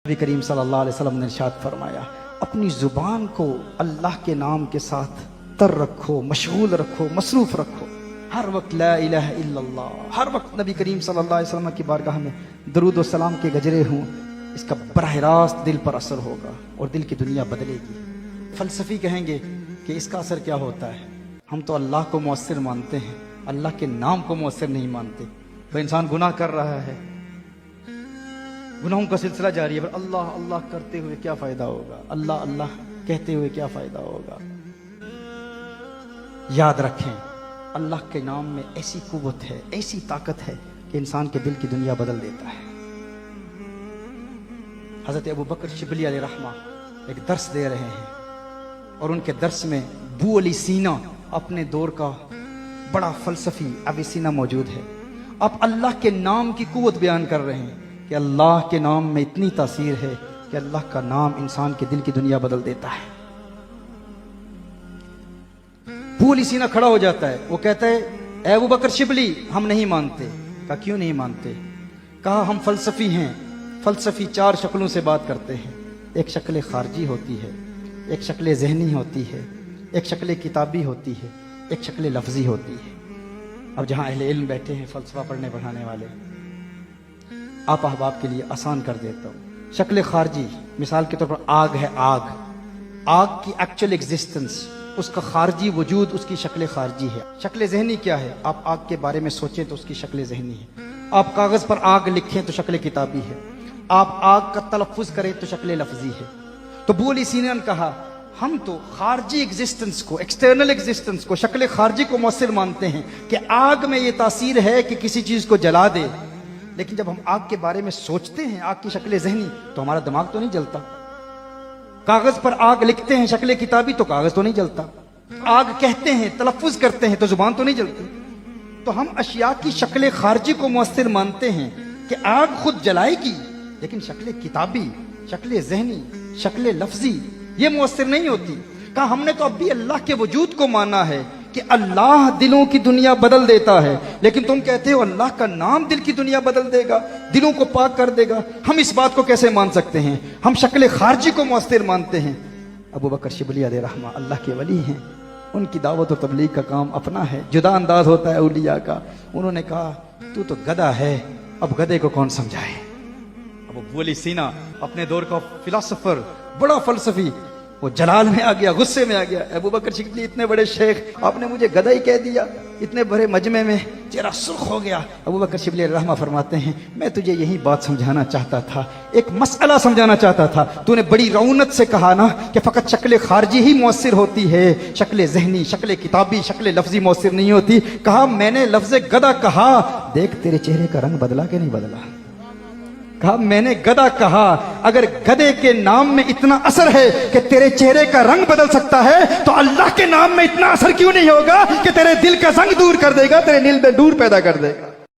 नबी करीम सल्लल्लाहु अलैहि वसल्लम ने इरशाद फरमाया, अपनी ज़ुबान को अल्लाह के नाम के साथ तर रखो, मशगूल रखो, मसरूफ़ रखो। हर वक्त ला इलाहा इल्लल्लाह, हर वक्त नबी करीम सल्लल्लाहु अलैहि वसल्लम की बारगाह में दरूद व सलाम के गजरे हों। इसका बराह रास्त दिल पर असर होगा और दिल की दुनिया बदलेगी। फ़लसफ़ी कहेंगे कि इसका असर क्या होता है। हम तो अल्लाह को मुअस्सिर मानते हैं, अल्लाह के नाम को मुअस्सिर नहीं मानते। तो इंसान गुनाह कर रहा है, गुनाहों का सिलसिला जारी है, पर अल्लाह अल्लाह करते हुए क्या फ़ायदा होगा, अल्लाह अल्लाह कहते हुए क्या फ़ायदा होगा। याद रखें, अल्लाह के नाम में ऐसी कुव्वत है, ऐसी ताकत है कि इंसान के दिल की दुनिया बदल देता है। हज़रत अबू बकर शिबली अलैहिर्रहमा एक दर्स दे रहे हैं और उनके दर्स में बू अली सीना अपने दौर का बड़ा फ़लसफ़ी अविसीना मौजूद है। आप अल्लाह के नाम की कुव्वत बयान कर रहे हैं कि अल्लाह के नाम में इतनी तासीर है कि अल्लाह का नाम इंसान के दिल की दुनिया बदल देता है। बू अली सीना खड़ा हो जाता है, वो कहता है, ए अबू बकर शिबली, हम नहीं मानते। कहा क्यों नहीं मानते? कहा हम फ़लसफ़ी हैं, फ़लसफ़ी चार शक्लों से बात करते हैं। एक शक्ल खारजी होती है, एक शक्ल ज़हनी होती है, एक शक्ल किताबी होती है, एक शक्ल लफ्ज़ी होती है। अब जहाँ अहले इल्म बैठे हैं, फ़लसफ़ा पढ़ने पढ़ाने वाले, आप अहबाब के लिए आसान कर देता हूँ। शक्ल खारजी मिसाल के तौर पर आग है, आग की एक्चुअल एग्जिस्टेंस, उसका खारजी वजूद, उसकी शक्ल खारजी है। शक्ल ज़हनी क्या है? आप आग के बारे में सोचें तो उसकी शक्ल ज़हनी है। आप कागज़ पर आग लिखें तो शक्ल किताबी है। आप आग का तलफ़्फ़ुज़ करें तो शक्ल लफ्ज़ी है। तो बू अली सीना ने कहा, हम तो खारजी एग्जिस्टेंस को, एक्सटर्नल एग्जिस्टेंस को, शक्ल खारजी को मुअस्सिर मानते हैं कि आग में ये तासीर है कि किसी चीज़ को जला दे। लेकिन जब हम आग के बारे में सोचते हैं, आग की शक्ल ज़हनी, तो हमारा दिमाग तो नहीं जलता। कागज़ पर आग लिखते हैं शक्ल किताबी, तो कागज़ तो नहीं जलता। आग कहते हैं, तलफ़्फ़ुज़ करते हैं, तो ज़ुबान तो नहीं जलती। तो हम अशिया की शक्ल खारजी को मुअस्सिर मानते हैं कि आग खुद जलाएगी, लेकिन शक्ल किताबी, शक्ल ज़हनी, शक्ल लफ्ज़ी ये मुअस्सिर नहीं होती। कहा हमने तो अब भी अल्लाह के वजूद को माना है कि अल्लाह दिलों की दुनिया बदल देता है, लेकिन तुम कहते हो अल्लाह का नाम दिल की दुनिया बदल देगा, दिलों को पाक कर देगा। हम इस बात को कैसे मान सकते हैं? हम शक्ल खारजी को मुअस्सिर मानते हैं। अबू बकर शिबली अलैहिर्रहमा अल्लाह के वली हैं, उनकी दावत और तबलीग का काम अपना है, जुदा अंदाज होता है औलिया का। उन्होंने कहा, तू तो गधा है, अब गधे को कौन समझाए। अब अबू अली सीना अपने दौर का फिलोसोफर, बड़ा फलसफी, वो जलाल में आ गया, गुस्से में आ गया। अबू बकर शिबली इतने बड़े शेख, आपने मुझे गधा ही कह दिया। इतने बड़े मजमे में चेहरा सुर्ख हो गया। अबू बकर शिबली रहमा फरमाते हैं, मैं तुझे यही बात समझाना चाहता था, एक मसला समझाना चाहता था। तूने बड़ी रौनक से कहा ना कि फ़कत शक्ल खारजी ही मुअस्सिर होती है, शक्ल ज़हनी, शक्ल किताबी, शक्ल लफ्ज़ी मुअस्सिर नहीं होती। कहा मैंने लफ्ज़ गधा कहा, देख तेरे चेहरे का रंग बदला कि नहीं बदला। कहा मैंने गधा कहा, अगर गधे के नाम में इतना असर है कि तेरे चेहरे का रंग बदल सकता है, तो अल्लाह के नाम में इतना असर क्यों नहीं होगा कि तेरे दिल का जंग दूर कर देगा, तेरे दिल में नूर पैदा कर देगा।